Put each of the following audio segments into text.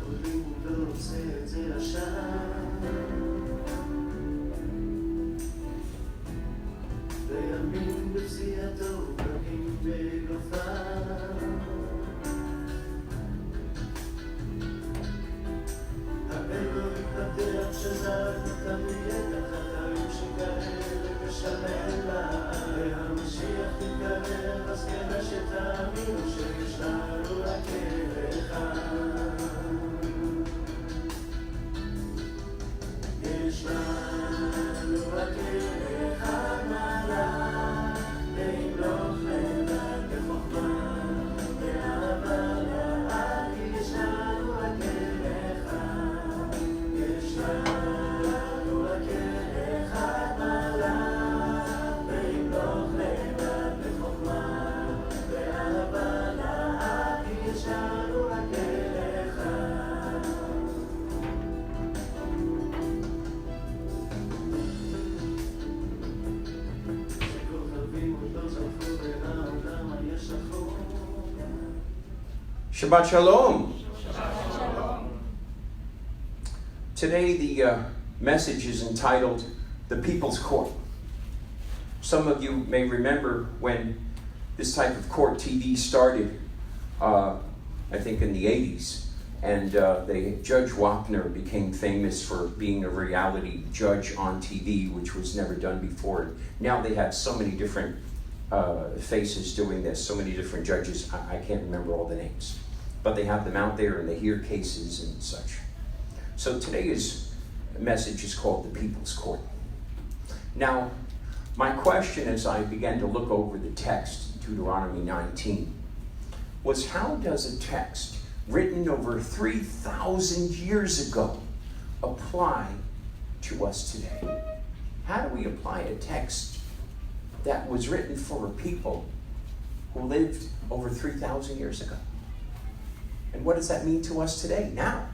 עולים ועושה את זה לשם וימים בפסיעתו פרקים בגופה הבן לא מתפתח שזר מתמיד החטאים שכאלה משלם לה והמשיח תתקרב אז כדאי שתאמינו שיש לנו רק אחד יש לנו רק אחד מעלה להמלוך לבד בחוכמה ואהבה לעד יש לנו רק אחד יש לנו רק אחד מעלה להמלוך לבד בחוכמה ואהבה לעד יש לנו רק אחד שכוכבים עוד לא זרחו והעולם היה שחור Shabbat Shalom. Today the message is entitled The People's Court. Some of you may remember when this type of court TV started, I think in the 80s, and Judge Wapner became famous for being a reality judge on TV, which was never done before. Now they have so many different faces doing this, so many different judges, I can't remember all the names. But they have them out there and they hear cases and such. So today's message is called The People's Court. Now, my question as I began to look over the text, Deuteronomy 19, was how does a text written over 3,000 years ago apply to us today? How do we apply a text that was written for a people who lived over 3,000 years ago? And what does that mean to us today, now?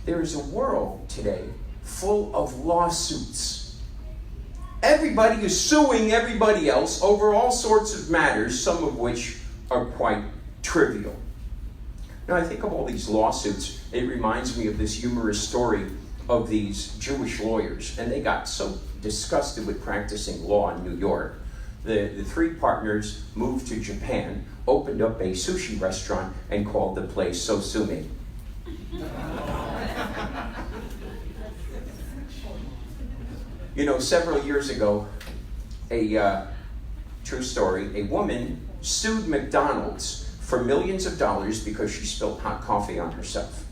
There is a world today full of lawsuits. Everybody is suing everybody else over all sorts of matters, some of which are quite trivial. Now, I think of all these lawsuits, it reminds me of this humorous story of these Jewish lawyers, and they got so disgusted with practicing law in New York. The three partners moved to Japan, opened up a sushi restaurant, and called the place Sosumi. You know, several years ago, true story, a woman sued McDonald's for millions of dollars because she spilled hot coffee on herself.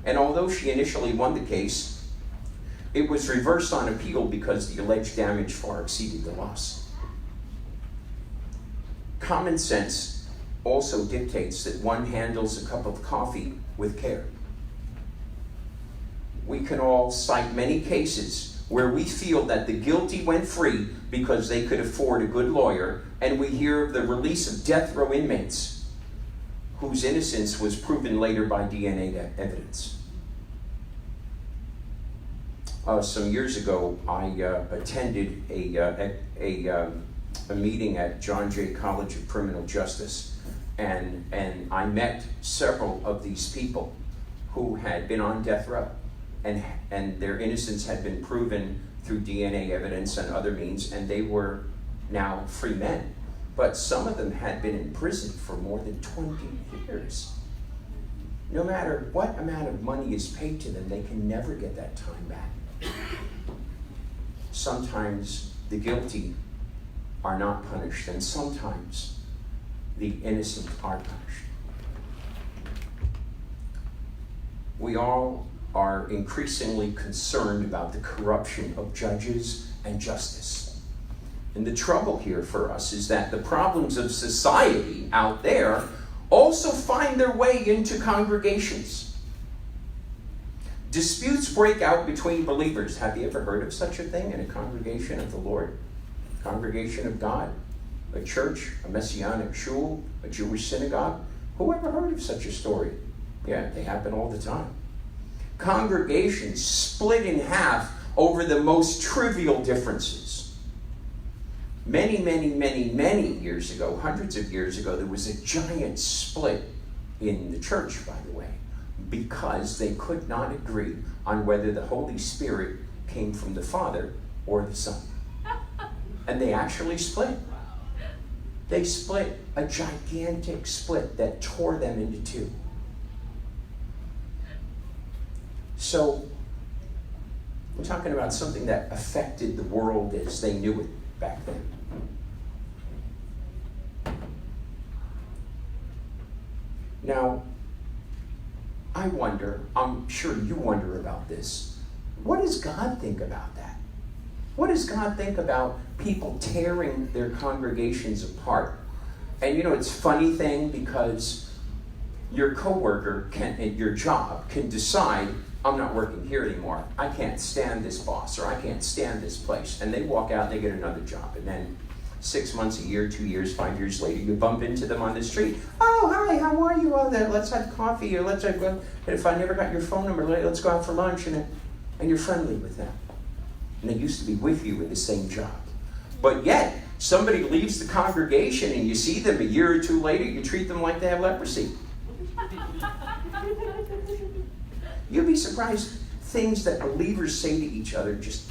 And although she initially won the case, it was reversed on appeal because the alleged damage far exceeded the loss. Common sense also dictates that one handles a cup of coffee with care. We can all cite many cases where we feel that the guilty went free because they could afford a good lawyer, and we hear of the release of death row inmates whose innocence was proven later by DNA evidence. Some years ago, I attended a meeting at John Jay College of Criminal Justice, and I met several of these people who had been on death row, and their innocence had been proven through DNA evidence and other means, and they were now free men. But some of them had been in prison for more than 20 years. No matter what amount of money is paid to them, they can never get that time back. Sometimes the guilty are not punished, and sometimes the innocent are punished. We all are increasingly concerned about the corruption of judges and justice. And the trouble here for us is that the problems of society out there also find their way into congregations. Disputes break out between believers. Have you ever heard of such a thing in a congregation of the Lord? Congregation of God? A church? A messianic shul? A Jewish synagogue? Who ever heard of such a story? Yeah, they happen all the time. Congregations split in half over the most trivial differences. Many years ago, hundreds of years ago, there was a giant split in the church, by the way, because they could not agree on whether the Holy Spirit came from the Father or the Son. And they actually split. They split, a gigantic split that tore them into two. So, we're talking about something that affected the world as they knew it back then. Now, I wonder, I'm sure you wonder about this. What does God think about that? What does God think about people tearing their congregations apart? And you know, it's a funny thing because your coworker can, at your job, can decide, I'm not working here anymore. I can't stand this boss, or I can't stand this place. And they walk out and they get another job. And then 6 months, a year, 2 years, 5 years later, you bump into them on the street. Oh, hi, how are you? Oh, let's have coffee, or let's have, and if I never got your phone number, let's go out for lunch, and you're friendly with them. And they used to be with you in the same job. But yet, somebody leaves the congregation and you see them a year or two later, you treat them like they have leprosy. You'll be surprised, things that believers say to each other just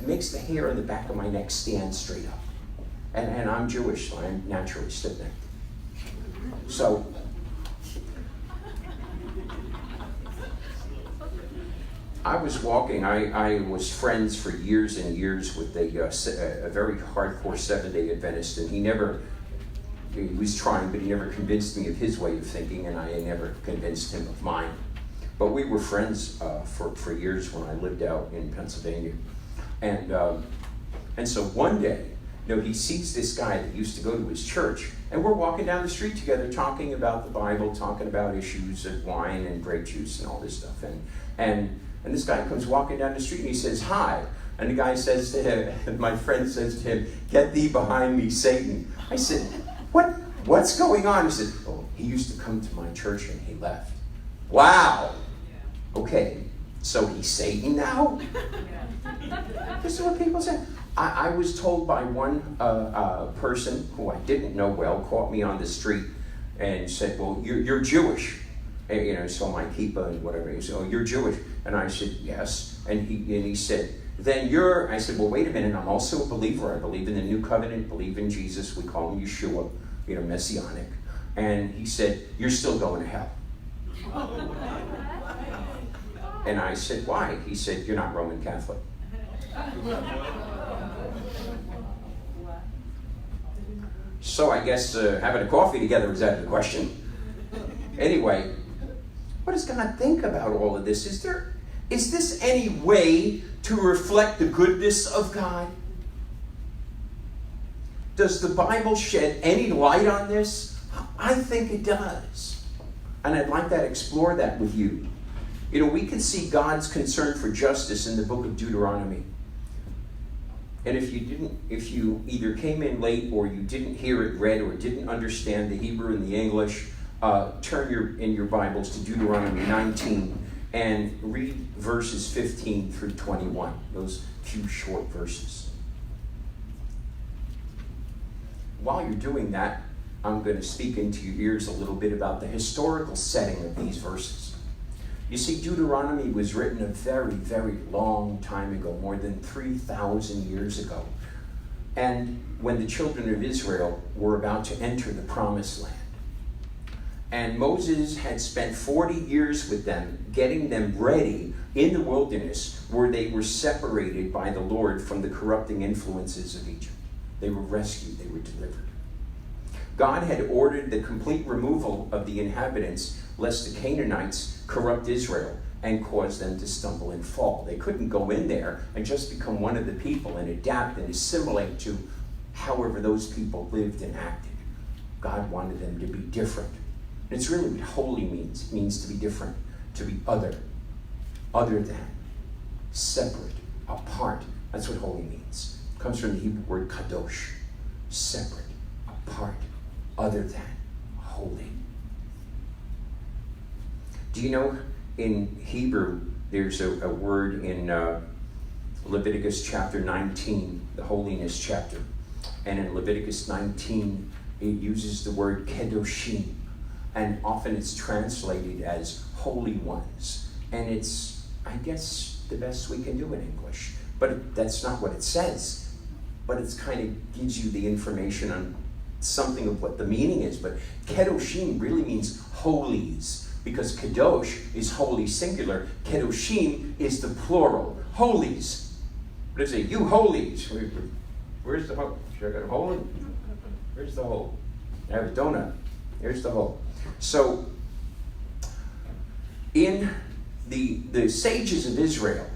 makes the hair on the back of my neck stand straight up. And I'm Jewish, so I'm naturally stiff-necked. So, I was walking, I was friends for years and years with a very hardcore Seventh-day Adventist, and he was trying, but he never convinced me of his way of thinking, and I never convinced him of mine. But we were friends for years when I lived out in Pennsylvania. And so one day, he sees this guy that used to go to his church, and we're walking down the street together talking about the Bible, talking about issues of wine and grape juice and all this stuff. And this guy comes walking down the street and he says, hi. And the guy says to him, and my friend says to him, get thee behind me, Satan. I said, what's going on? He said, oh, he used to come to my church and he left. Wow. Okay, so he's Satan now? This is what people say. I was told by one person who I didn't know well, caught me on the street and said, well, you're Jewish. And, so my kippah and whatever. He said, oh, you're Jewish. And I said, yes. And he said, then I said, well, wait a minute. I'm also a believer. I believe in the new covenant, believe in Jesus. We call him Yeshua, messianic. And he said, you're still going to hell. And I said, why? He said, you're not Roman Catholic. So I guess having a coffee together is out of the question. Anyway, what does God think about all of this? Is this any way to reflect the goodness of God? Does the Bible shed any light on this? I think it does. And I'd like to explore that with you. We can see God's concern for justice in the book of Deuteronomy. And if you either came in late or you didn't hear it read or didn't understand the Hebrew and the English, turn in your Bibles to Deuteronomy 19 and read verses 15 through 21, those few short verses. While you're doing that, I'm going to speak into your ears a little bit about the historical setting of these verses. You see, Deuteronomy was written a very, very long time ago, more than 3,000 years ago. And when the children of Israel were about to enter the promised land. And Moses had spent 40 years with them, getting them ready in the wilderness where they were separated by the Lord from the corrupting influences of Egypt. They were rescued, they were delivered. God had ordered the complete removal of the inhabitants, lest the Canaanites corrupt Israel and cause them to stumble and fall. They couldn't go in there and just become one of the people and adapt and assimilate to however those people lived and acted. God wanted them to be different. And it's really what holy means. It means to be different, to be other than, separate, apart. That's what holy means. It comes from the Hebrew word kadosh, separate, apart, other than, holy. Do you know in Hebrew there's a word in Leviticus chapter 19, the holiness chapter. And in Leviticus 19, it uses the word kedoshim. and often it's translated as holy ones. And it's, I guess, the best we can do in English. But that's not what it says. But it's kind of gives you the information on something of what the meaning is. But kedoshim really means holies, because kadosh is holy singular. Kedoshim is the plural. Holies. What does it say? You holies. Where's the hole? Should I got a hole in? Where's the hole? I have a donut. Here's the hole. So, in the sages of Israel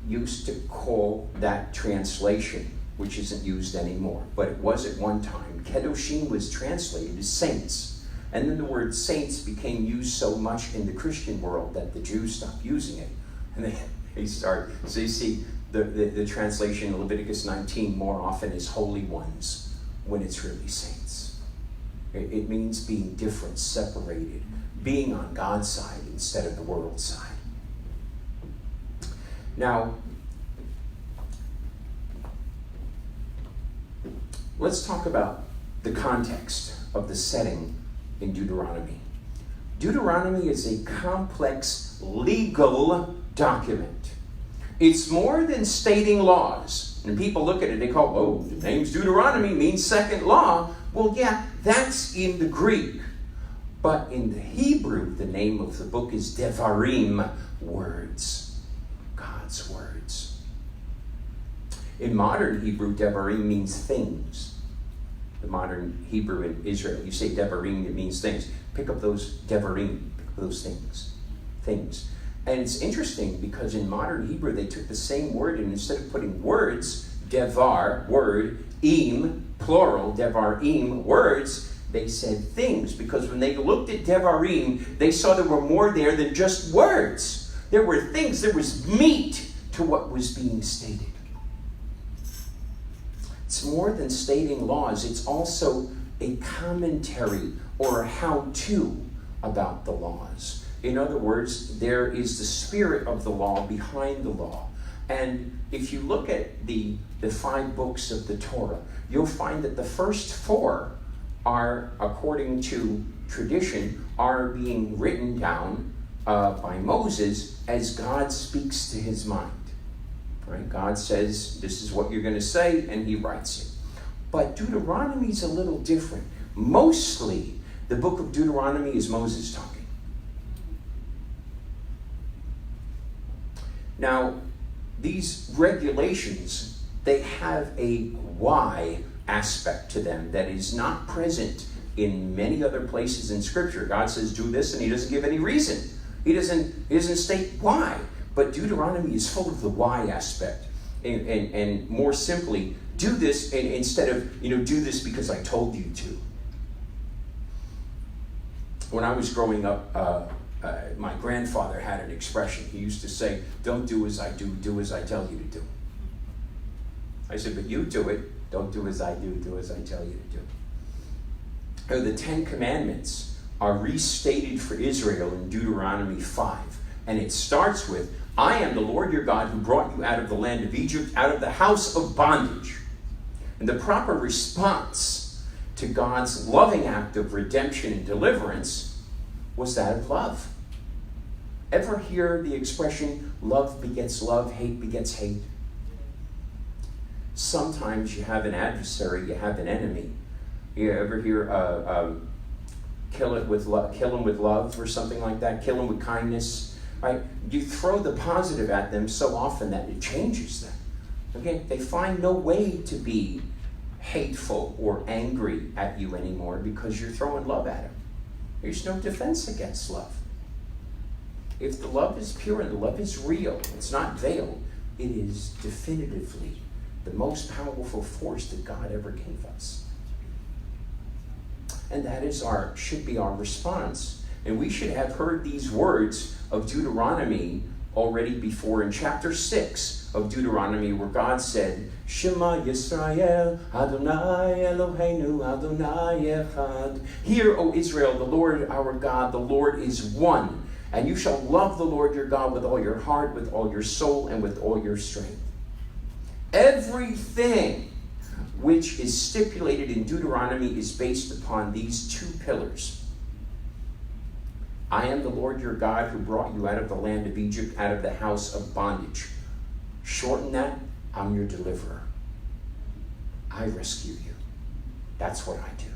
used to call that translation, which isn't used anymore, but it was at one time. Kedoshim was translated as saints. And then the word saints became used so much in the Christian world that the Jews stopped using it. And they start, so you see the translation in Leviticus 19 more often is holy ones when it's really saints. It means being different, separated, being on God's side instead of the world's side. Now, let's talk about the context of the setting in Deuteronomy. Deuteronomy is a complex legal document. It's more than stating laws. And people look at it, they call, oh, the name's Deuteronomy, means second law. Well, yeah, that's in the Greek. But in the Hebrew, the name of the book is Devarim, words. God's words. In modern Hebrew, Devarim means things. The modern Hebrew in Israel, you say Devarim, it means things. Pick up those Devarim, pick up those things. Things. And it's interesting because in modern Hebrew, they took the same word and instead of putting words, Devar, word, im, plural, Devarim, words, they said things. Because when they looked at Devarim, they saw there were more there than just words. There were things, there was meat to what was being stated. It's more than stating laws. It's also a commentary or a how-to about the laws. In other words, there is the spirit of the law behind the law. And if you look at the 5 books of the Torah, you'll find that the first 4 are, according to tradition, are being written down by Moses as God speaks to his mind. Right? God says, this is what you're going to say, and he writes it. But Deuteronomy is a little different. Mostly, the book of Deuteronomy is Moses talking. Now, these regulations, they have a why aspect to them that is not present in many other places in Scripture. God says, do this, and he doesn't give any reason. He doesn't state why. But Deuteronomy is full of the why aspect. And more simply, do this and instead of, do this because I told you to. When I was growing up, my grandfather had an expression. He used to say, don't do as I do as I tell you to do. I said, but you do it. Don't do as I do as I tell you to do. The 10 Commandments are restated for Israel in Deuteronomy 5. And it starts with, I am the Lord your God who brought you out of the land of Egypt, out of the house of bondage. And the proper response to God's loving act of redemption and deliverance was that of love. Ever hear the expression, love begets love, hate begets hate? Sometimes you have an adversary, you have an enemy. You ever hear kill him with love or something like that, kill him with kindness? Right? You throw the positive at them so often that it changes them. Okay? They find no way to be hateful or angry at you anymore because you're throwing love at them. There's no defense against love. If the love is pure and the love is real, it's not veiled, it is definitively the most powerful force that God ever gave us. And that is should be our response. And we should have heard these words of Deuteronomy already before in chapter 6 of Deuteronomy, where God said, Shema Yisrael, Adonai Eloheinu, Adonai Echad. Hear, O Israel, the Lord our God, the Lord is one. And you shall love the Lord your God with all your heart, with all your soul, and with all your strength. Everything which is stipulated in Deuteronomy is based upon these 2 pillars. I am the Lord your God who brought you out of the land of Egypt, out of the house of bondage. Shorten that, I'm your deliverer. I rescue you. That's what I do.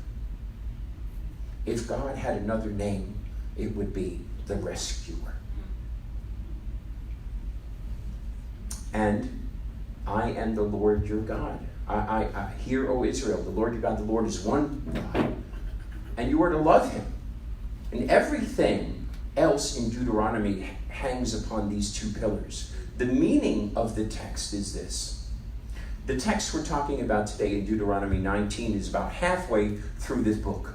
If God had another name, it would be the rescuer. And I am the Lord your God. I hear, O Israel, the Lord your God, the Lord is one God. And you are to love him. And everything else in Deuteronomy hangs upon these two pillars. The meaning of the text is this. The text we're talking about today in Deuteronomy 19 is about halfway through this book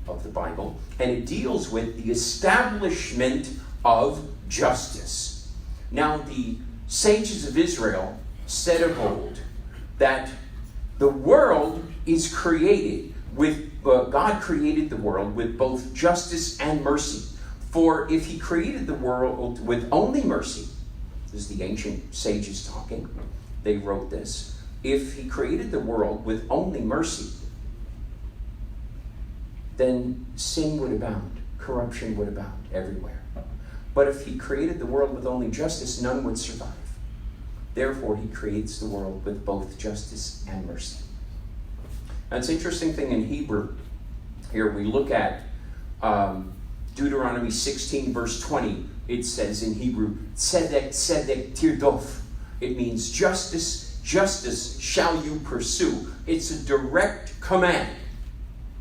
of the Bible, and it deals with the establishment of justice. Now, the sages of Israel said of old that the world is created with, God created the world with both justice and mercy. For if he created the world with only mercy, this is the ancient sages talking, they wrote this, if he created the world with only mercy, then sin would abound, corruption would abound everywhere. But if he created the world with only justice, none would survive. Therefore, he creates the world with both justice and mercy. Now, it's an interesting thing in Hebrew. Here we look at Deuteronomy 16, verse 20. It says in Hebrew, tzedek, tzedek, tirdof. It means justice, justice shall you pursue. It's a direct command.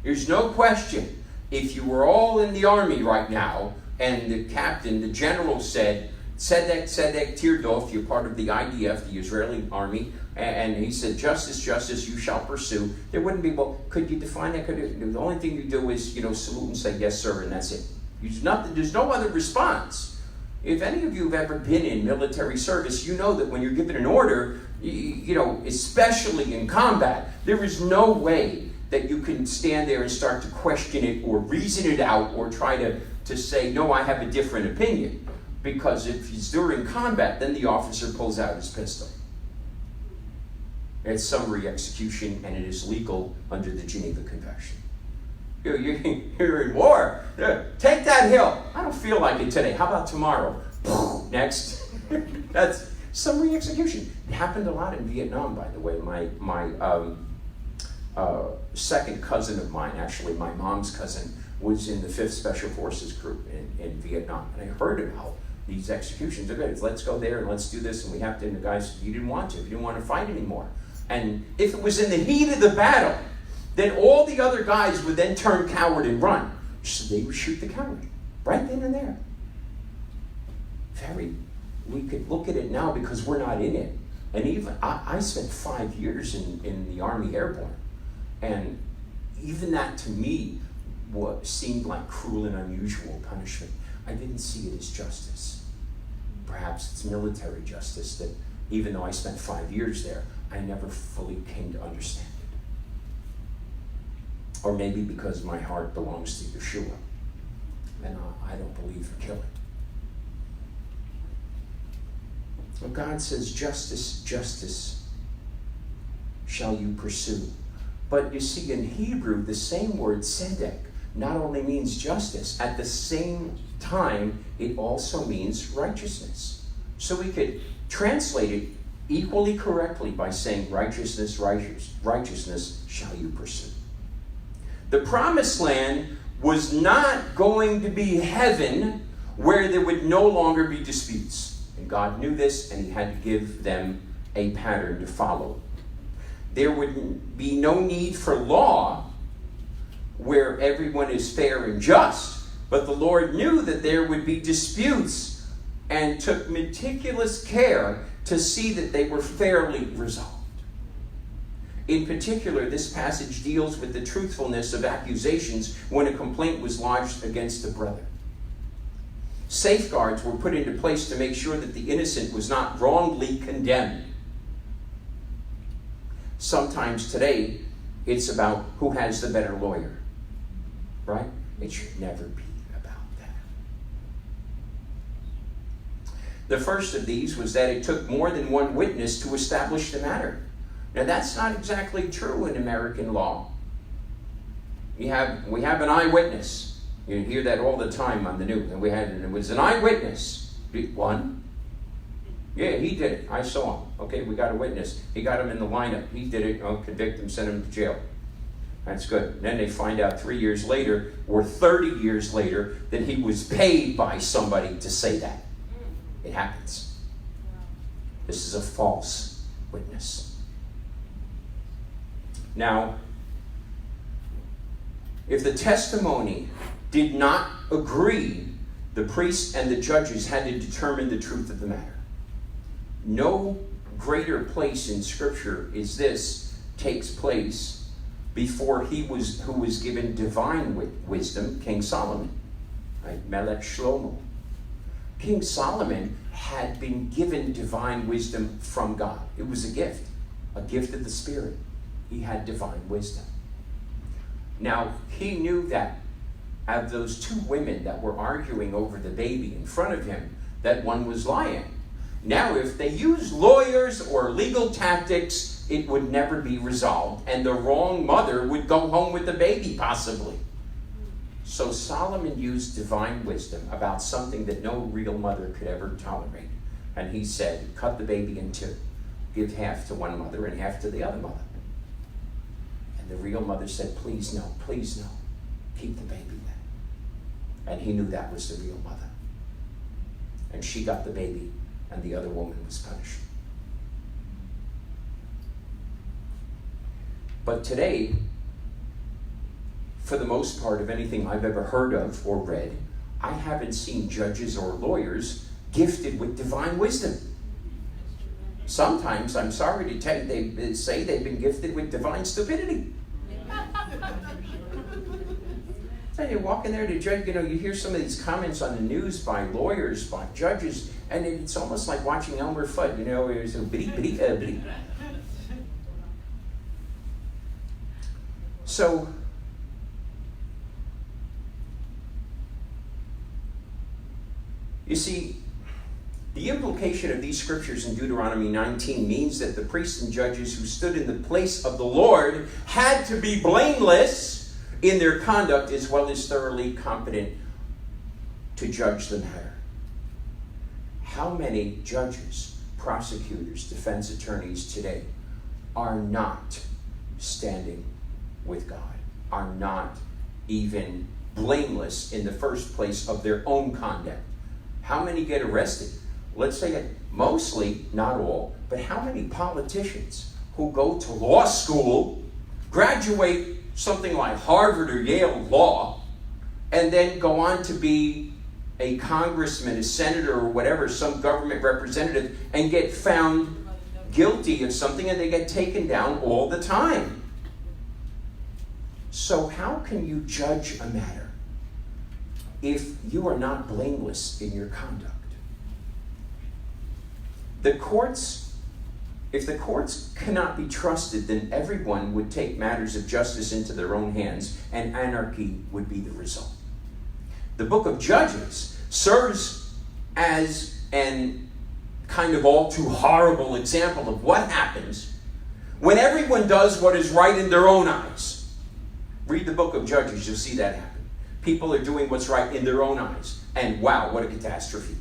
There's no question. If you were all in the army right now, and the captain, the general said, tzedek, tzedek, tirdof, you're part of the IDF, the Israeli army, and he said, justice, justice, you shall pursue. There wouldn't be, well, could you define that? The only thing you do is, salute and say, yes, sir, and that's it. There's no other response. If any of you have ever been in military service, you know that when you're given an order, especially in combat, there is no way that you can stand there and start to question it or reason it out or try to say, no, I have a different opinion. Because if he's during combat, then the officer pulls out his pistol. It's summary execution, and it is legal under the Geneva Convention. You're in war. Take that hill. I don't feel like it today. How about tomorrow? Next. That's summary execution. It happened a lot in Vietnam, by the way. My second cousin of mine, actually my mom's cousin, was in the 5th Special Forces Group in Vietnam. And I heard about these executions. Okay, let's go there and let's do this. And we have to, and the guy said, you didn't want to. You didn't want to fight anymore. And if it was in the heat of the battle, then all the other guys would then turn coward and run. So they would shoot the coward right then and there. We could look at it now because we're not in it. And even, I spent 5 years in the Army Airborne. And even that to me seemed like cruel and unusual punishment. I didn't see it as justice. Perhaps it's military justice that even though I spent 5 years there, I never fully came to understand it. Or maybe because my heart belongs to Yeshua, and I don't believe in killing. Well, God says, justice, justice shall you pursue. But you see, in Hebrew, the same word, tzedek, not only means justice, at the same time, it also means righteousness. So we could translate it equally correctly by saying, righteousness, righteousness shall you pursue. The promised land was not going to be heaven where there would no longer be disputes. And God knew this, and he had to give them a pattern to follow. There would be no need for law where everyone is fair and just, but the Lord knew that there would be disputes and took meticulous care to see that they were fairly resolved. In particular, this passage deals with the truthfulness of accusations when a complaint was lodged against a brother. Safeguards were put into place to make sure that the innocent was not wrongly condemned. Sometimes today, it's about who has the better lawyer, right? It should never be about that. The first of these was that it took more than one witness to establish the matter. Now, that's not exactly true in American law. We have an eyewitness. You hear that all the time on the news. And it was an eyewitness. One? Yeah, he did it. I saw him. Okay, we got a witness. He got him in the lineup. He did it. Oh, convict him, send him to jail. That's good. And then they find out 3 years later or 30 years later that he was paid by somebody to say that. It happens. This is a false witness. Now, if the testimony did not agree, the priests and the judges had to determine the truth of the matter. No greater place in Scripture is this takes place before who was given divine wisdom, King Solomon, right? Melech Shlomo. King Solomon had been given divine wisdom from God. It was a gift of the Spirit. He had divine wisdom. Now, he knew that of those two women that were arguing over the baby in front of him, that one was lying. Now, if they used lawyers or legal tactics, it would never be resolved, and the wrong mother would go home with the baby, possibly. So Solomon used divine wisdom about something that no real mother could ever tolerate. And he said, cut the baby in two. Give half to one mother and half to the other mother. And the real mother said, please no, keep the baby then. And he knew that was the real mother. And she got the baby, and the other woman was punished. But today, for the most part of anything I've ever heard of or read, I haven't seen judges or lawyers gifted with divine wisdom. Sometimes, I'm sorry to tell you, they say they've been gifted with divine stupidity. So you walk in there to judge, you hear some of these comments on the news by lawyers, by judges, and it's almost like watching Elmer Fudd, it's a bitty. So, you see, the implication of these scriptures in Deuteronomy 19 means that the priests and judges who stood in the place of the Lord had to be blameless in their conduct as well as thoroughly competent to judge the matter. How many judges, prosecutors, defense attorneys today are not standing with God, are not even blameless in the first place of their own conduct? How many get arrested? Let's say it, mostly, not all, but how many politicians who go to law school, graduate something like Harvard or Yale law, and then go on to be a congressman, a senator, or whatever, some government representative, and get found guilty of something, and they get taken down all the time. So how can you judge a matter if you are not blameless in your conduct? If the courts cannot be trusted, then everyone would take matters of justice into their own hands, and anarchy would be the result. The book of Judges serves as an kind of all too horrible example of what happens when everyone does what is right in their own eyes. Read the book of Judges, you'll see that happen. People are doing what's right in their own eyes, and wow, what a catastrophe.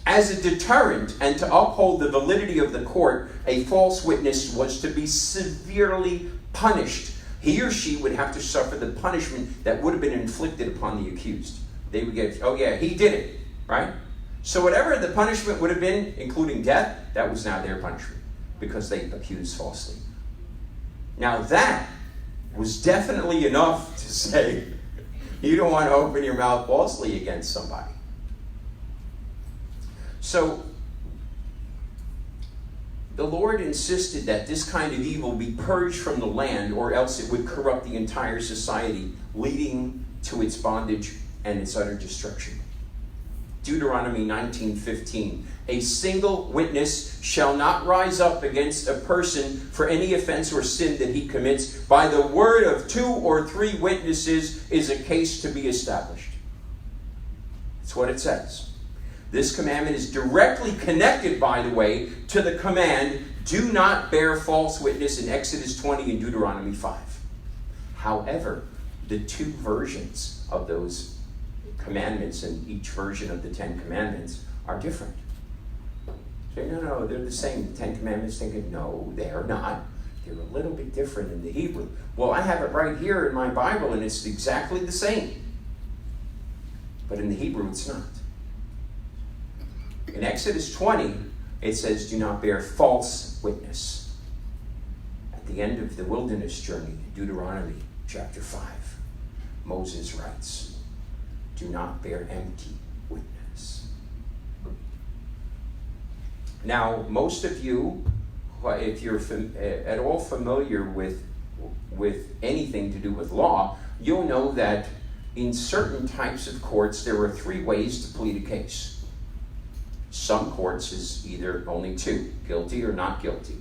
As a deterrent and to uphold the validity of the court, a false witness was to be severely punished. He or she would have to suffer the punishment that would have been inflicted upon the accused. They would get, oh yeah, he did it, right? So whatever the punishment would have been, including death, that was now their punishment because they accused falsely. Now that was definitely enough to say, you don't want to open your mouth falsely against somebody. So, the Lord insisted that this kind of evil be purged from the land, or else it would corrupt the entire society, leading to its bondage and its utter destruction. Deuteronomy 19:15. A single witness shall not rise up against a person for any offense or sin that he commits. By the word of 2 or 3 witnesses is a case to be established. That's what it says. This commandment is directly connected, by the way, to the command, do not bear false witness in Exodus 20 and Deuteronomy 5. However, the two versions of those commandments in each version of the Ten Commandments are different. Say, no, they're the same. The Ten Commandments, thinking, no, they're not. They're a little bit different in the Hebrew. Well, I have it right here in my Bible, and it's exactly the same. But in the Hebrew, it's not. In Exodus 20, it says, do not bear false witness. At the end of the wilderness journey, Deuteronomy chapter 5, Moses writes, do not bear empty witness. Now, most of you, if you're at all familiar with anything to do with law, you'll know that in certain types of courts, there are 3 ways to plead a case. Some courts is either only 2, guilty or not guilty.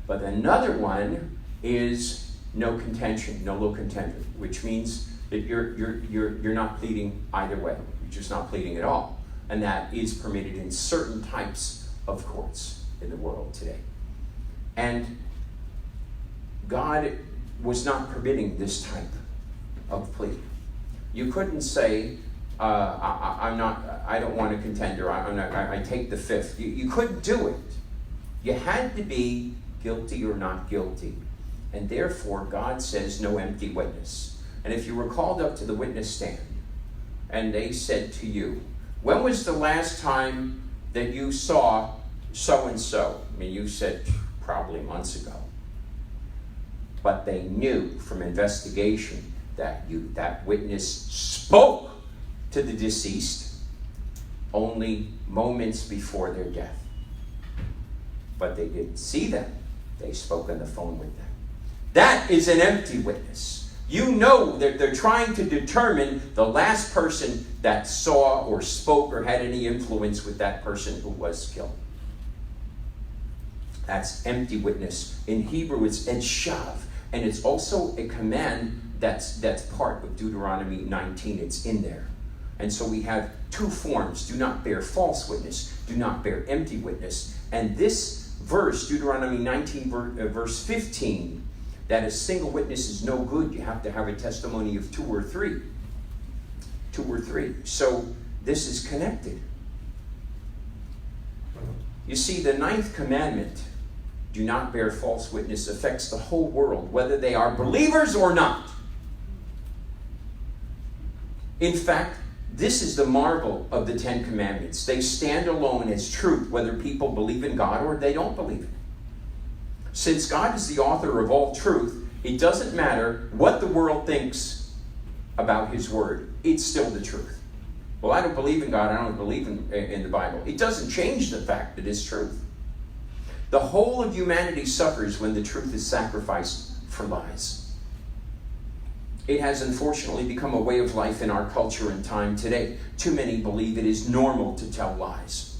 But another one is no contention, nolo contendere, which means that you're not pleading either way. You're just not pleading at all. And that is permitted in certain types of courts in the world today. And God was not permitting this type of plea. You couldn't say, I don't want a contender. I take the 5th. You couldn't do it. You had to be guilty or not guilty. And therefore, God says no empty witness. And if you were called up to the witness stand and they said to you, when was the last time that you saw so-and-so? I mean, you said probably months ago. But they knew from investigation that that witness spoke to the deceased only moments before their death. But they didn't see them. They spoke on the phone with them. That is an empty witness. You know that they're trying to determine the last person that saw or spoke or had any influence with that person who was killed. That's empty witness. In Hebrew, it's edshav. And it's also a command that's part of Deuteronomy 19. It's in there. And so we have 2 forms. Do not bear false witness. Do not bear empty witness. And this verse, Deuteronomy 19, verse 15, that a single witness is no good. You have to have a testimony of 2 or 3. 2 or 3. So this is connected. You see, the 9th commandment, do not bear false witness, affects the whole world, whether they are believers or not. In fact, this is the marvel of the 10 commandments. They stand alone as truth, whether people believe in God or they don't believe in Him. Since God is the author of all truth, it doesn't matter what the world thinks about His Word. It's still the truth. Well, I don't believe in God. I don't believe in the Bible. It doesn't change the fact that it's truth. The whole of humanity suffers when the truth is sacrificed for lies. It has unfortunately become a way of life in our culture and time today. Too many believe it is normal to tell lies.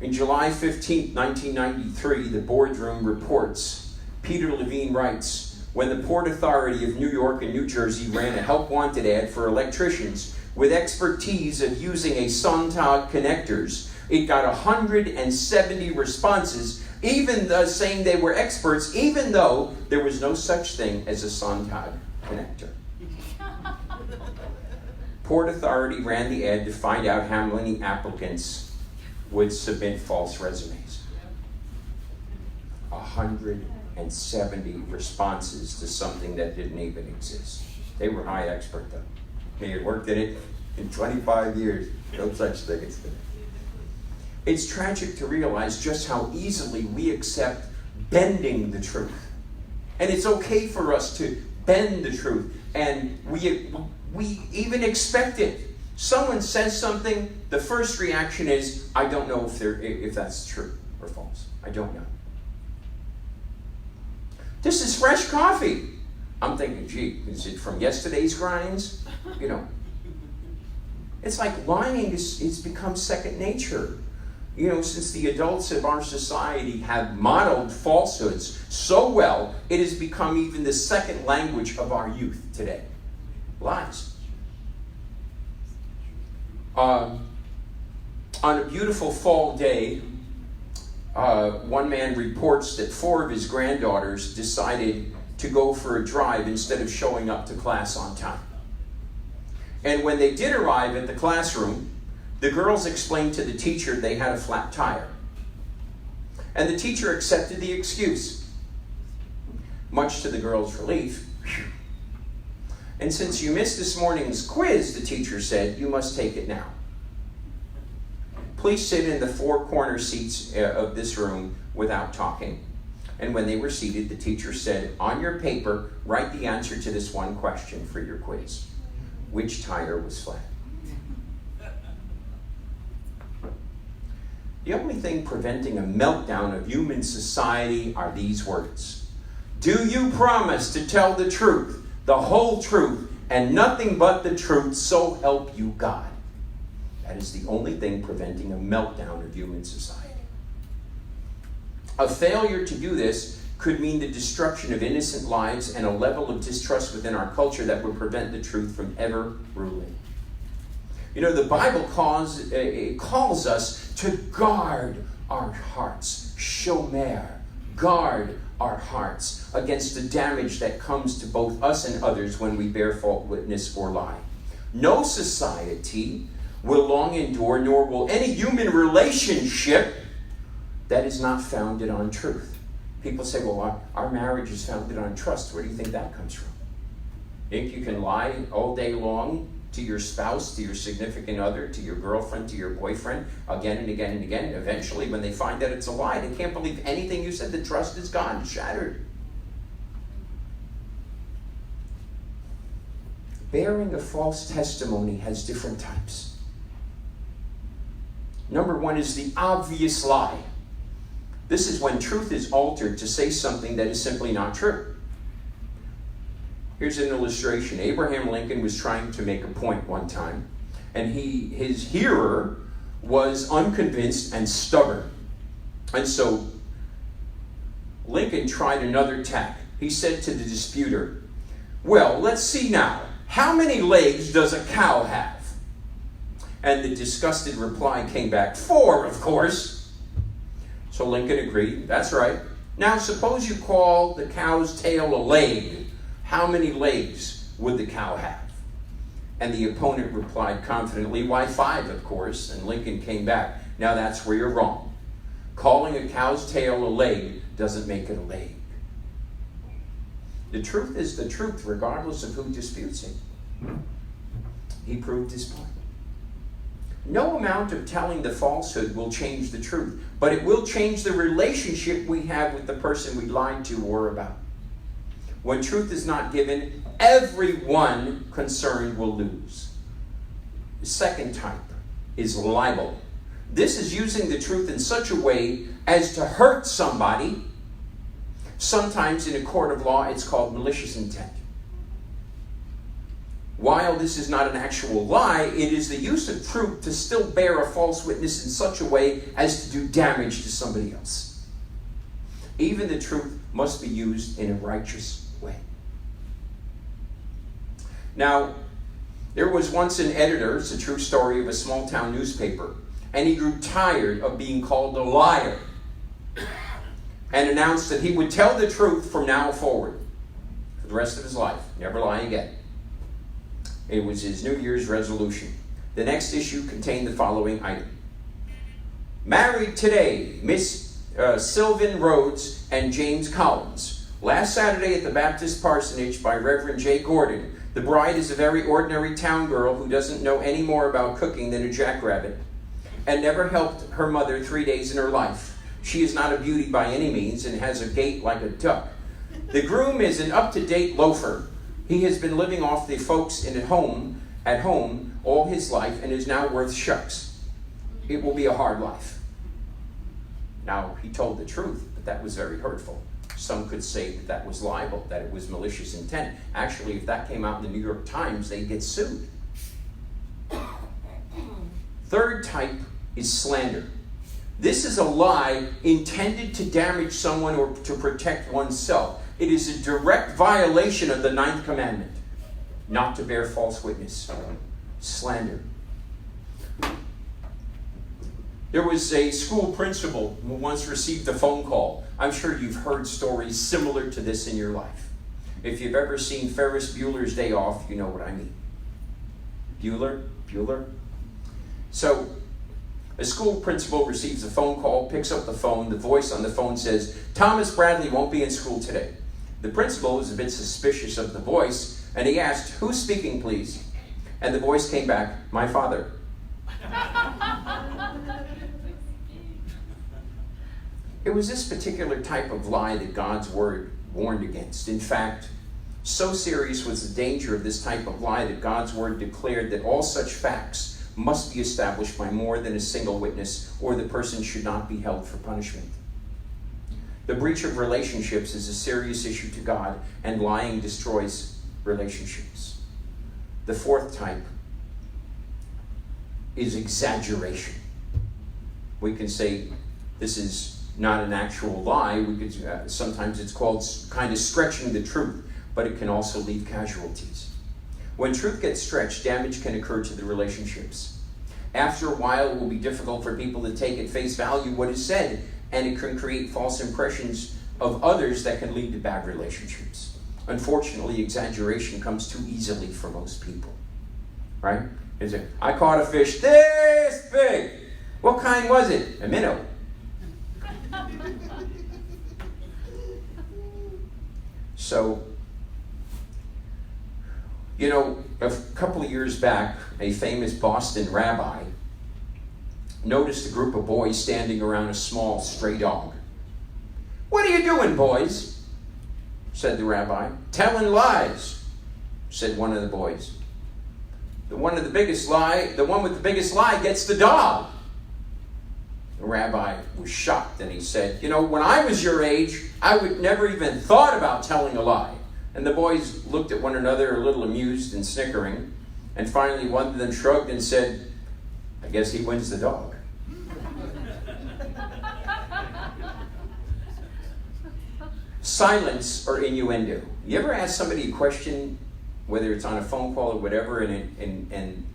In July 15, 1993, the Boardroom reports, Peter Levine writes, when the Port Authority of New York and New Jersey ran a help wanted ad for electricians with expertise of using a Sontag connectors, it got 170 responses, even though saying they were experts, even though there was no such thing as a Sontag connector. Port Authority ran the ad to find out how many applicants would submit false resumes. 170 responses to something that didn't even exist. They were high expert though. They had worked in it in 25 years. No such thing as that. It's tragic to realize just how easily we accept bending the truth. And it's okay for us to bend the truth. And we even expect it. Someone says something, the first reaction is, I don't know if that's true or false. I don't know. This is fresh coffee. I'm thinking, gee, is it from yesterday's grinds? You know. It's like lying it's become second nature. You know, since the adults of our society have modeled falsehoods so well, it has become even the second language of our youth today. Lies. On a beautiful fall day, one man reports that 4 of his granddaughters decided to go for a drive instead of showing up to class on time. And when they did arrive at the classroom, the girls explained to the teacher they had a flat tire. And the teacher accepted the excuse, much to the girls' relief. And since you missed this morning's quiz, the teacher said, you must take it now. Please sit in the four corner seats of this room without talking. And when they were seated, the teacher said, on your paper, write the answer to this one question for your quiz. Which tire was flat? The only thing preventing a meltdown of human society are these words. Do you promise to tell the truth, the whole truth, and nothing but the truth, so help you God? That is the only thing preventing a meltdown of human society. A failure to do this could mean the destruction of innocent lives and a level of distrust within our culture that would prevent the truth from ever ruling. You know, the Bible calls us to guard our hearts. Shomer, guard our hearts against the damage that comes to both us and others when we bear false witness or lie. No society will long endure, nor will any human relationship that is not founded on truth. People say, well, our marriage is founded on trust. Where do you think that comes from? Think you can lie all day long to your spouse, to your significant other, to your girlfriend, to your boyfriend, again and again and again. Eventually, when they find out it's a lie, they can't believe anything you said. The trust is gone, shattered. Bearing a false testimony has different types. Number one is the obvious lie. This is when truth is altered to say something that is simply not true. Here's an illustration. Abraham Lincoln was trying to make a point one time, and his hearer was unconvinced and stubborn. And so Lincoln tried another tack. He said to the disputer, well, let's see now. How many legs does a cow have? And the disgusted reply came back, 4, of course. So Lincoln agreed, that's right. Now suppose you call the cow's tail a leg. How many legs would the cow have? And the opponent replied confidently, why 5, of course. And Lincoln came back, now that's where you're wrong. Calling a cow's tail a leg doesn't make it a leg. The truth is the truth, regardless of who disputes it. He proved his point. No amount of telling the falsehood will change the truth, but it will change the relationship we have with the person we lied to or about. When truth is not given, everyone concerned will lose. The second type is libel. This is using the truth in such a way as to hurt somebody. Sometimes in a court of law, it's called malicious intent. While this is not an actual lie, it is the use of truth to still bear a false witness in such a way as to do damage to somebody else. Even the truth must be used in a righteous way. Now, there was once an editor, it's a true story, of a small town newspaper, and he grew tired of being called a liar and announced that he would tell the truth from now forward for the rest of his life, never lie again. It was his New Year's resolution. The next issue contained the following item. Married today, Miss Sylvan Rhodes and James Collins. Last Saturday at the Baptist Parsonage by Reverend J. Gordon. The bride is a very ordinary town girl who doesn't know any more about cooking than a jackrabbit and never helped her mother 3 days in her life. She is not a beauty by any means and has a gait like a duck. The groom is an up-to-date loafer. He has been living off the folks at home all his life and is now worth shucks. It will be a hard life. Now, he told the truth, but that was very hurtful. Some could say that that was libel, that it was malicious intent. Actually, if that came out in the New York Times, they'd get sued. Third type is slander. This is a lie intended to damage someone or to protect oneself. It is a direct violation of the 9th commandment, not to bear false witness. Slander. There was a school principal who once received a phone call. I'm sure you've heard stories similar to this in your life. If you've ever seen Ferris Bueller's Day Off, you know what I mean. Bueller. So, a school principal receives a phone call, picks up the phone. The voice on the phone says, Thomas Bradley won't be in school today. The principal was a bit suspicious of the voice, and he asked, who's speaking, please? And the voice came back, my father. It was this particular type of lie that God's word warned against. In fact, so serious was the danger of this type of lie that God's word declared that all such facts must be established by more than a single witness, or the person should not be held for punishment. The breach of relationships is a serious issue to God, and lying destroys relationships. The fourth type is exaggeration. We can say this is not an actual lie. We could sometimes it's called kind of stretching the truth, but it can also leave casualties. When truth gets stretched, damage can occur to the relationships. After a while, it will be difficult for people to take at face value what is said, and it can create false impressions of others that can lead to bad relationships. Unfortunately, exaggeration comes too easily for most people. Right? I caught a fish this big. What kind was it? A minnow. So, you know, a couple of years back, a famous Boston rabbi noticed a group of boys standing around a small stray dog. What are you doing, boys? Said the rabbi. Telling lies, said one of the boys. The one with the biggest lie gets the dog. The rabbi was shocked, and he said, you know, when I was your age, I would never even thought about telling a lie. And the boys looked at one another, a little amused and snickering. And finally, one of them shrugged and said, I guess he wins the dog. Silence or innuendo. You ever ask somebody a question, whether it's on a phone call or whatever, and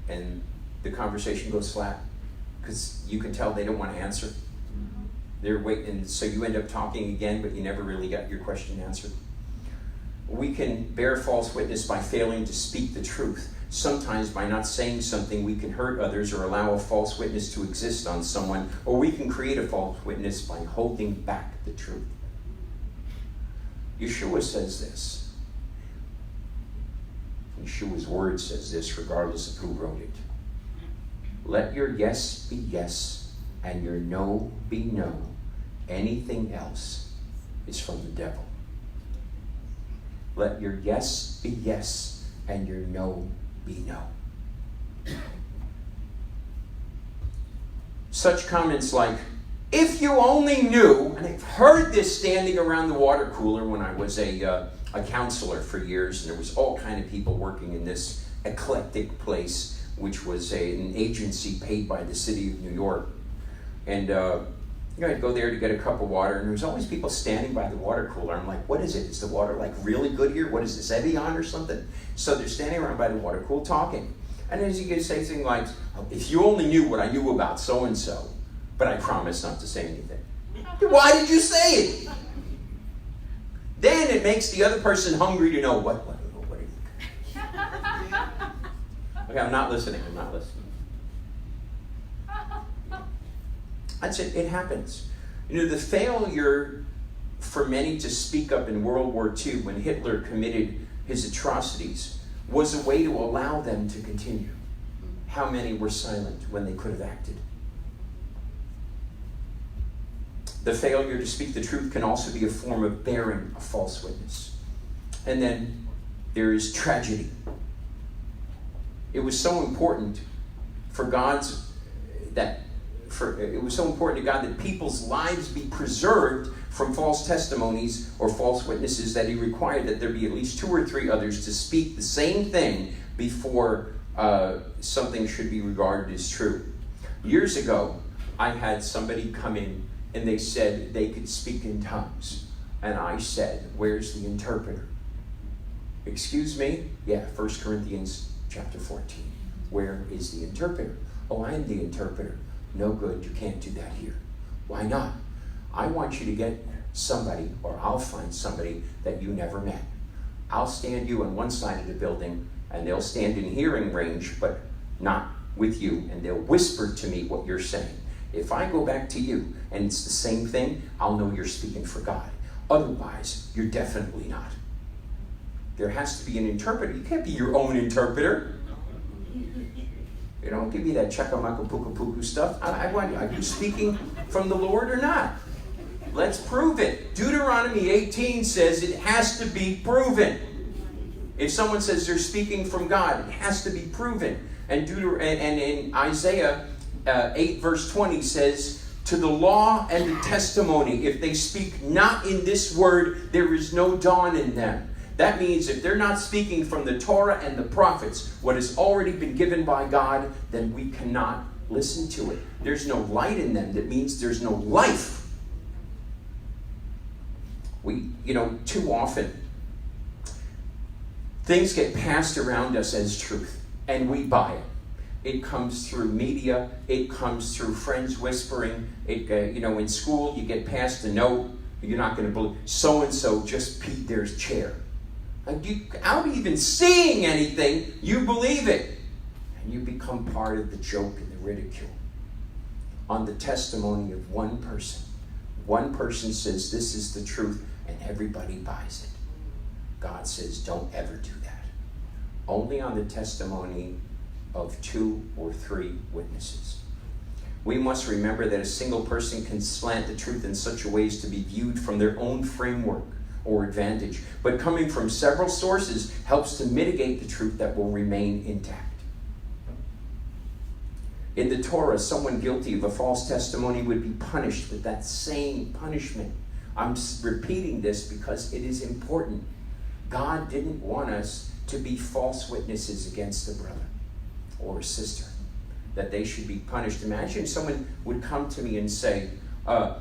the conversation goes flat? Because you can tell they don't want to answer. They're waiting, so you end up talking again, but you never really got your question answered. We can bear false witness by failing to speak the truth. Sometimes by not saying something, we can hurt others or allow a false witness to exist on someone, or we can create a false witness by holding back the truth. Yeshua says this. Yeshua's word says this, regardless of who wrote it. Let your yes be yes, and your no be no. Anything else is from the devil. Let your yes be yes, and your no be no. Such comments like, if you only knew, and I've heard this standing around the water cooler when I was a counselor for years, and there was all kind of people working in this eclectic place, which was an agency paid by the city of New York. And I'd go there to get a cup of water, and there was always people standing by the water cooler. I'm like, what is it? Is the water like really good here? What is this, Evian or something? So they're standing around by the water cooler talking. And as you could say things like, if you only knew what I knew about so-and-so, but I promise not to say anything. Why did you say it? Then it makes the other person hungry to know what are you? Okay, I'm not listening. That's it. It happens. You know, the failure for many to speak up in World War II when Hitler committed his atrocities was a way to allow them to continue. How many were silent when they could have acted? The failure to speak the truth can also be a form of bearing a false witness. And then there is tragedy. It was so important for it was so important to God that people's lives be preserved from false testimonies or false witnesses that he required that there be at least 2 or 3 others to speak the same thing before something should be regarded as true. Years ago, I had somebody come in and they said they could speak in tongues. And I said, where's the interpreter? Excuse me? Yeah, 1 Corinthians chapter 14. Where is the interpreter? Oh, I'm the interpreter. No good, you can't do that here. Why not? I want you to get somebody, or I'll find somebody that you never met. I'll stand you on one side of the building, and they'll stand in hearing range, but not with you, and they'll whisper to me what you're saying. If I go back to you, and it's the same thing, I'll know you're speaking for God. Otherwise, you're definitely not. There has to be an interpreter. You can't be your own interpreter. You don't give me that chaka-maka-puka-puku stuff. I want you. Are you speaking from the Lord or not? Let's prove it. Deuteronomy 18 says it has to be proven. If someone says they're speaking from God, it has to be proven. And in Isaiah 8 verse 20 says, to the law and the testimony, if they speak not in this word, there is no dawn in them. That means if they're not speaking from the Torah and the prophets, what has already been given by God, then we cannot listen to it. There's no light in them. That means there's no life. Too often, things get passed around us as truth, and we buy it. It comes through media. It comes through friends whispering. In school, you get passed a note. You're not going to believe so-and-so just peed their chair. Without even seeing anything, you believe it. And you become part of the joke and the ridicule. On the testimony of one person. One person says this is the truth, and everybody buys it. God says don't ever do that. Only on the testimony of 2 or 3 witnesses. We must remember that a single person can slant the truth in such a way as to be viewed from their own framework or advantage, but coming from several sources helps to mitigate the truth that will remain intact. In the Torah, someone guilty of a false testimony would be punished with that same punishment. I'm repeating this because it is important. God didn't want us to be false witnesses against a brother or a sister, that they should be punished. Imagine someone would come to me and say,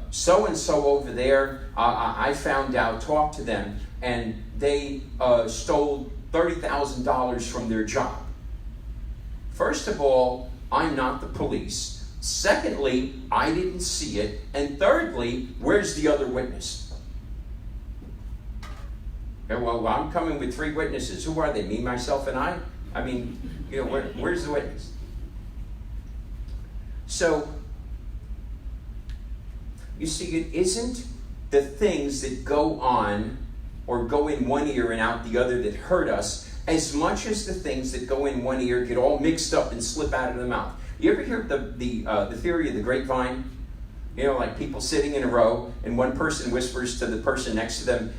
so-and-so over there, I found out, talked to them, and they stole $30,000 from their job. First of all, I'm not the police. Secondly, I didn't see it. And thirdly, where's the other witness? Well, I'm coming with 3 witnesses. Who are they? Me, myself, and I? I mean, where's the witness? So, you see, it isn't the things that go on or go in one ear and out the other that hurt us, as much as the things that go in one ear get all mixed up and slip out of the mouth. You ever hear the theory of the grapevine? Like people sitting in a row, and one person whispers to the person next to them,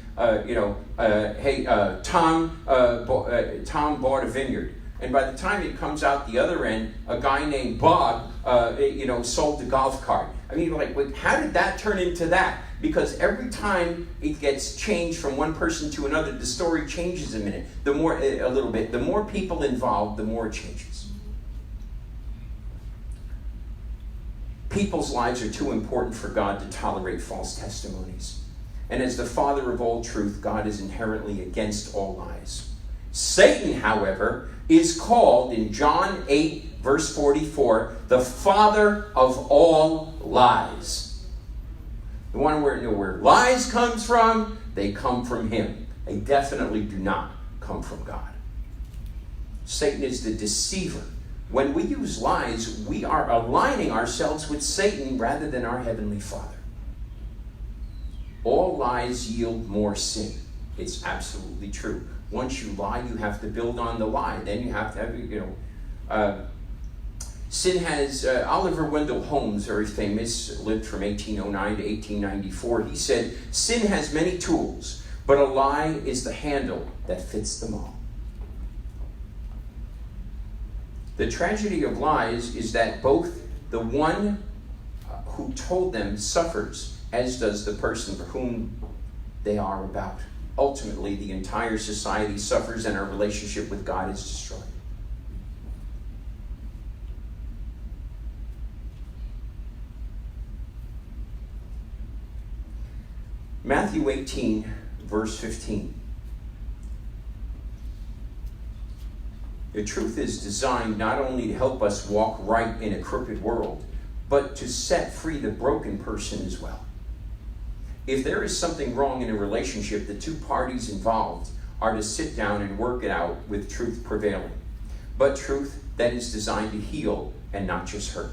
hey, Tom bought a vineyard. And by the time it comes out the other end, a guy named Bob, sold the golf cart. I mean, wait, how did that turn into that? Because every time it gets changed from one person to another, the story changes a little bit. The more people involved, the more it changes. People's lives are too important for God to tolerate false testimonies. And as the Father of all truth, God is inherently against all lies. Satan, however, is called in John 8, verse 44, the father of all lies. The one where lies comes from, they come from him. They definitely do not come from God. Satan is the deceiver. When we use lies, we are aligning ourselves with Satan rather than our Heavenly Father. All lies yield more sin. It's absolutely true. Once you lie, you have to build on the lie. Then you have to have, sin has, Oliver Wendell Holmes, very famous, lived from 1809 to 1894. He said, sin has many tools, but a lie is the handle that fits them all. The tragedy of lies is that both the one who told them suffers, as does the person for whom they are about. Ultimately, the entire society suffers and our relationship with God is destroyed. Matthew 18, verse 15. The truth is designed not only to help us walk right in a crooked world, but to set free the broken person as well. If there is something wrong in a relationship, the 2 parties involved are to sit down and work it out with truth prevailing. But truth that is designed to heal and not just hurt.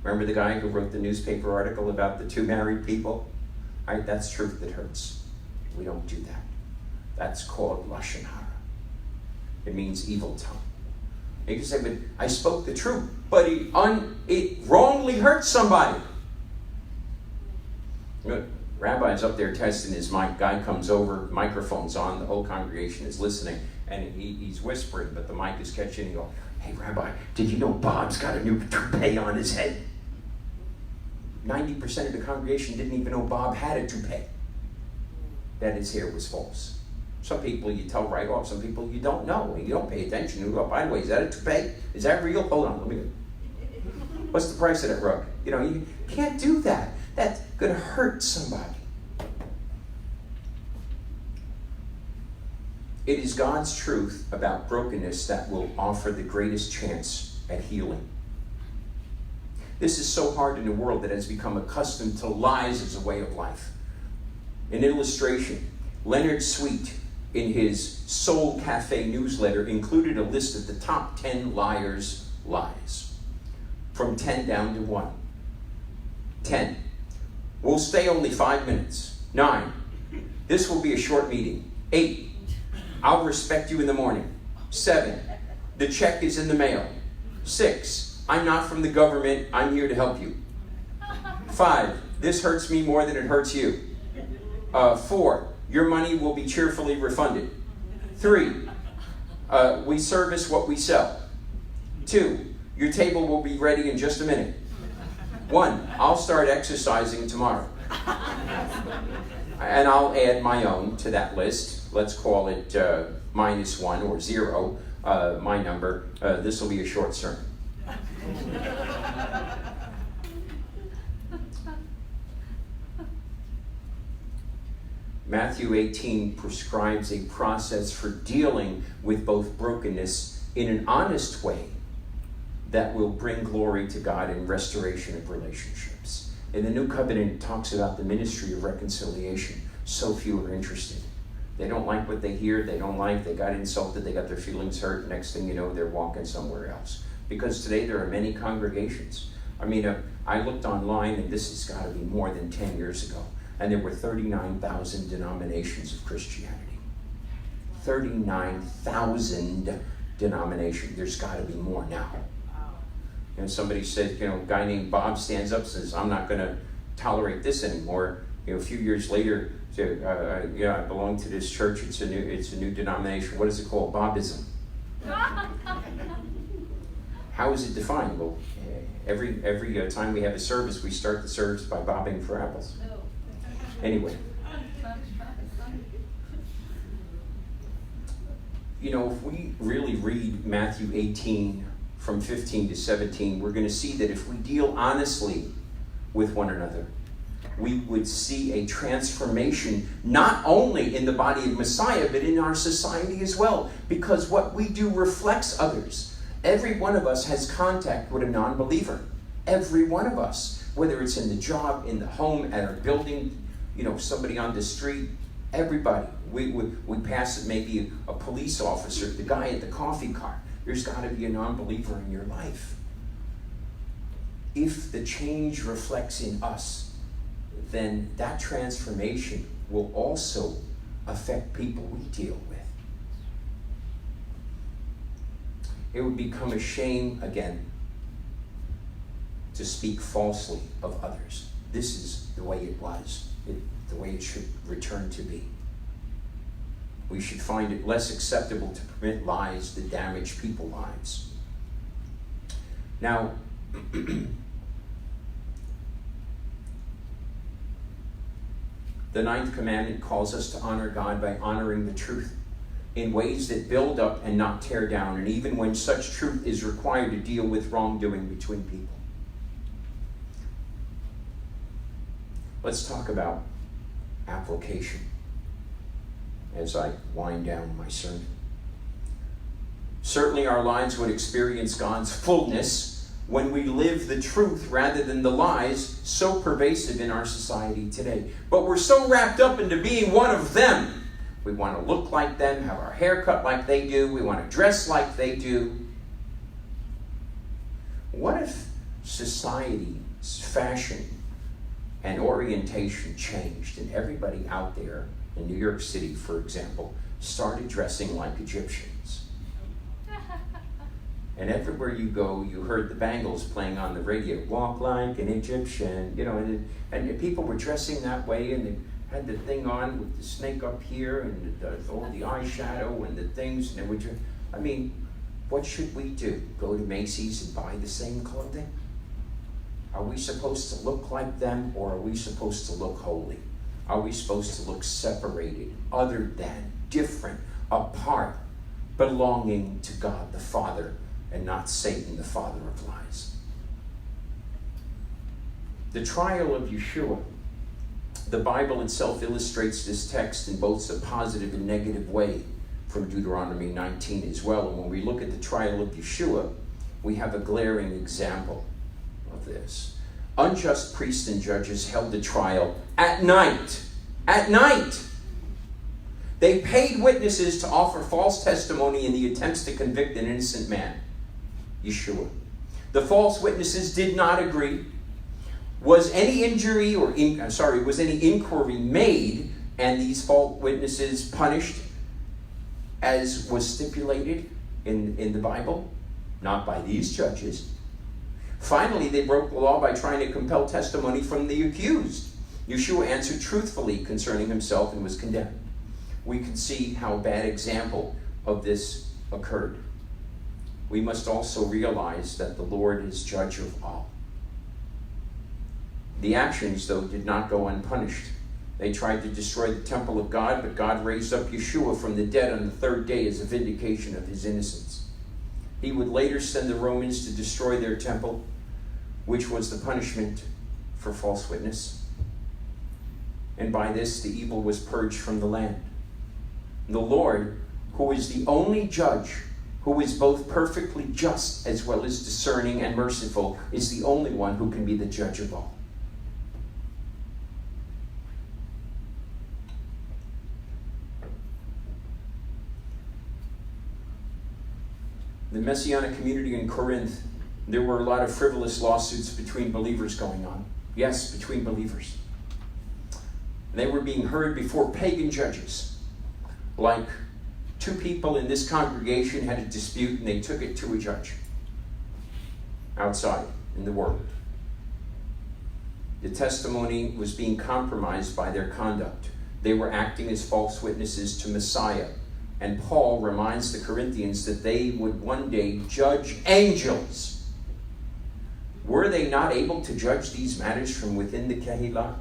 Remember the guy who wrote the newspaper article about the two married people? Right? That's truth that hurts. We don't do that. That's called lashon hara. It means evil tongue. You can say, but I spoke the truth, but it wrongly hurt somebody. Rabbi's up there testing his mic. Guy comes over, microphone's on, the whole congregation is listening, and he's whispering, but the mic is catching. He goes, hey, Rabbi, did you know Bob's got a new toupee on his head? 90% of the congregation didn't even know Bob had a toupee. That his hair was false. Some people you tell right off, some people you don't know. You don't pay attention. You go, by the way, is that a toupee? Is that real? Hold on, let me go. What's the price of that rug? You can't do that. That's going to hurt somebody. It is God's truth about brokenness that will offer the greatest chance at healing. This is so hard in a world that has become accustomed to lies as a way of life. An illustration, Leonard Sweet, in his Soul Cafe newsletter, included a list of the top 10 liars' lies. From 10 down to 1. 10. We'll stay only 5 minutes. 9. This will be a short meeting. 8. I'll respect you in the morning. 7. The check is in the mail. 6. I'm not from the government. I'm here to help you. 5. This hurts me more than it hurts you. 4. Your money will be cheerfully refunded. 3. We service what we sell. 2. Your table will be ready in just a minute. 1. I'll start exercising tomorrow. And I'll add my own to that list. Let's call it -1 or 0, my number. This will be a short sermon. Matthew 18 prescribes a process for dealing with both brokenness in an honest way that will bring glory to God and restoration of relationships. In the New Covenant, it talks about the ministry of reconciliation. So few are interested. They don't like what they hear. They got insulted. They got their feelings hurt. Next thing you know, they're walking somewhere else. Because today there are many congregations. I looked online, and this has got to be more than 10 years ago. And there were 39,000 denominations of Christianity. 39,000 denominations. There's got to be more now. And somebody said, a guy named Bob stands up and says, I'm not going to tolerate this anymore. A few years later, I belong to this church. It's a new denomination. What is it called? Bobism. How is it defined? Well, every time we have a service, we start the service by bobbing for apples. Anyway, if we really read Matthew 18 from 15 to 17, we're going to see that if we deal honestly with one another, we would see a transformation not only in the body of Messiah, but in our society as well, because what we do reflects others. Every one of us has contact with a non-believer. Every one of us, whether it's in the job, in the home, at our building, somebody on the street, everybody. We pass maybe a police officer, the guy at the coffee cart. There's got to be a non-believer in your life. If the change reflects in us, then that transformation will also affect people we deal with. It would become a shame, again, to speak falsely of others. This is the way it was. The way it should return to be. We should find it less acceptable to permit lies that damage people's lives. Now, the 9th commandment calls us to honor God by honoring the truth in ways that build up and not tear down, and even when such truth is required to deal with wrongdoing between people. Let's talk about application as I wind down my sermon. Certainly our lives would experience God's fullness when we live the truth rather than the lies so pervasive in our society today. But we're so wrapped up into being one of them, We want to look like them, have our hair cut like they do. We want to dress like they do. What if society's fashion and orientation changed and everybody out there in New York City, for example, started dressing like Egyptians? And everywhere you go, you heard the Bangles playing on the radio, walk like an Egyptian, and people were dressing that way, and they had the thing on with the snake up here, and all the eyeshadow and the things, and they would what should we do? Go to Macy's and buy the same clothing? Are we supposed to look like them, or are we supposed to look holy? Are we supposed to look separated, other than, different, apart, belonging to God the Father, and not Satan, the father of lies? The trial of Yeshua. The Bible itself illustrates this text in both a positive and negative way from Deuteronomy 19 as well. And when we look at the trial of Yeshua, we have a glaring example of this. Unjust priests and judges held the trial at night. At night! They paid witnesses to offer false testimony in the attempts to convict an innocent man, Yeshua. The false witnesses did not agree. Was any inquiry made and these false witnesses punished as was stipulated in the Bible? Not by these judges. Finally, they broke the law by trying to compel testimony from the accused. Yeshua answered truthfully concerning himself and was condemned. We can see how a bad example of this occurred. We must also realize that the Lord is judge of all. The actions, though, did not go unpunished. They tried to destroy the temple of God, but God raised up Yeshua from the dead on the third day as a vindication of his innocence. He would later send the Romans to destroy their temple, which was the punishment for false witness. And by this, the evil was purged from the land. The Lord, who is the only judge, who is both perfectly just as well as discerning and merciful, is the only one who can be the judge of all. The Messianic community in Corinth, there were a lot of frivolous lawsuits between believers going on. Yes, between believers. They were being heard before pagan judges. Like 2 people in this congregation had a dispute and they took it to a judge outside in the world. The testimony was being compromised by their conduct. They were acting as false witnesses to Messiah. And Paul reminds the Corinthians that they would one day judge angels. Were they not able to judge these matters from within the Kehillah?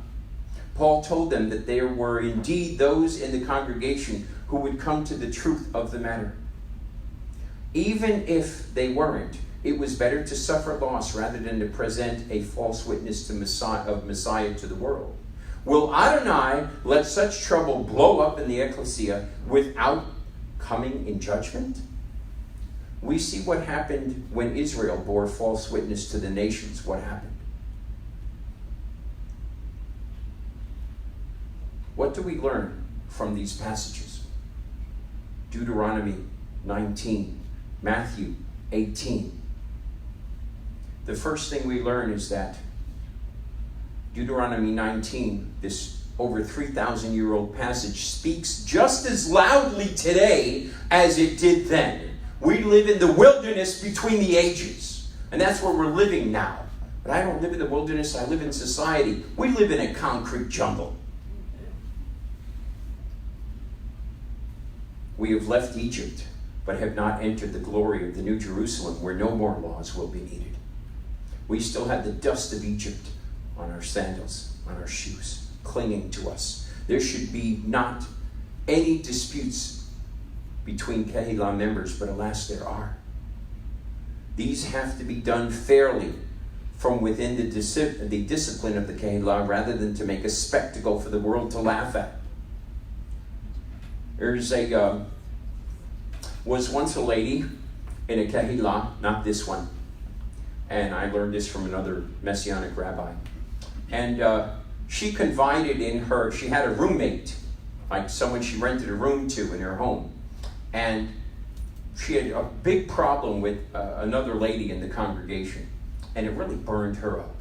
Paul told them that there were indeed those in the congregation who would come to the truth of the matter. Even if they weren't, it was better to suffer loss rather than to present a false witness to Messiah to the world. Will Adonai let such trouble blow up in the ecclesia without coming in judgment? We see what happened when Israel bore false witness to the nations. What happened? What do we learn from these passages? Deuteronomy 19, Matthew 18. The first thing we learn is that Deuteronomy 19, this over 3,000-year-old passage, speaks just as loudly today as it did then. We live in the wilderness between the ages, and that's where we're living now. But I don't live in the wilderness, I live in society. We live in a concrete jungle. We have left Egypt, but have not entered the glory of the New Jerusalem, where no more laws will be needed. We still have the dust of Egypt on our sandals, on our shoes, clinging to us. There should be not any disputes between Kehillah members, but alas, there are. These have to be done fairly from within the discipline of the Kehillah, rather than to make a spectacle for the world to laugh at. There's was once a lady in a Kehillah, not this one, and I learned this from another Messianic rabbi, and she confided in her, she had a roommate, like someone she rented a room to in her home. And she had a big problem with another lady in the congregation, and it really burned her up.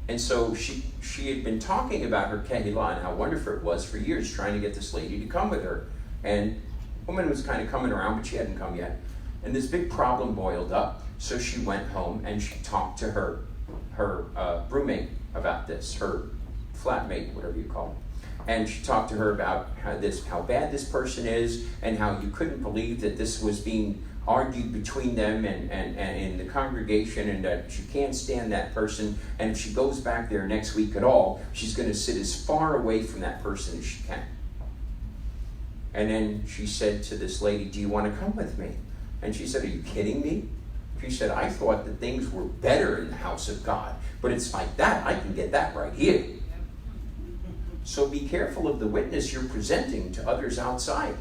And so she had been talking about her Kehillah and how wonderful it was for years, trying to get this lady to come with her. And the woman was kind of coming around, but she hadn't come yet. And this big problem boiled up. So she went home and she talked to her roommate about this, her flatmate, whatever you call it. And she talked to her about how bad this person is, and how you couldn't believe that this was being argued between them and in the congregation, and that she can't stand that person, and if she goes back there next week at all, she's going to sit as far away from that person as she can. And then she said to this lady, "Do you want to come with me?" And she said, "Are you kidding me?" She said, "I thought that things were better in the house of God, but it's like that. I can get that right here." So be careful of the witness you're presenting to others outside.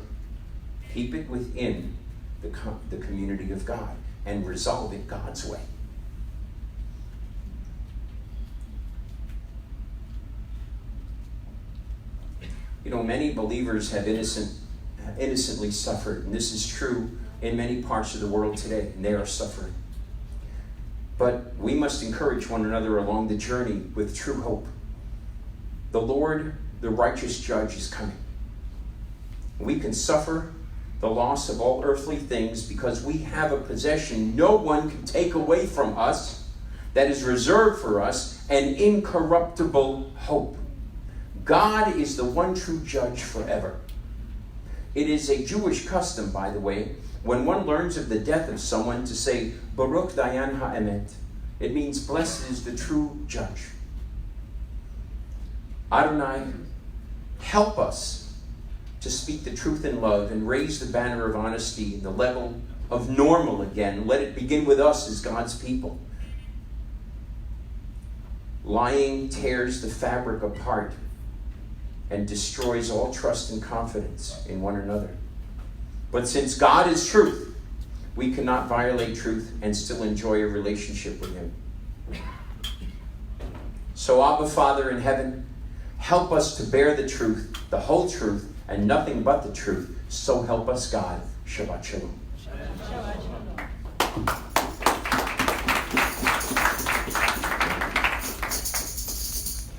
Keep it within the community of God and resolve it God's way. You know, many believers have innocently suffered, and this is true in many parts of the world today, and they are suffering. But we must encourage one another along the journey with true hope. The Lord, the righteous judge, is coming. We can suffer the loss of all earthly things because we have a possession no one can take away from us, that is reserved for us, an incorruptible hope. God is the one true judge forever. It is a Jewish custom, by the way, when one learns of the death of someone, to say, Baruch Dayan Ha'emet. It means blessed is the true judge. Adonai, help us to speak the truth in love and raise the banner of honesty in the level of normal again. Let it begin with us as God's people. Lying tears the fabric apart and destroys all trust and confidence in one another. But since God is truth, we cannot violate truth and still enjoy a relationship with Him. So, Abba, Father in heaven, help us to bear the truth, the whole truth, and nothing but the truth. So help us God. Shabbat Shalom. Shabbat Shalom.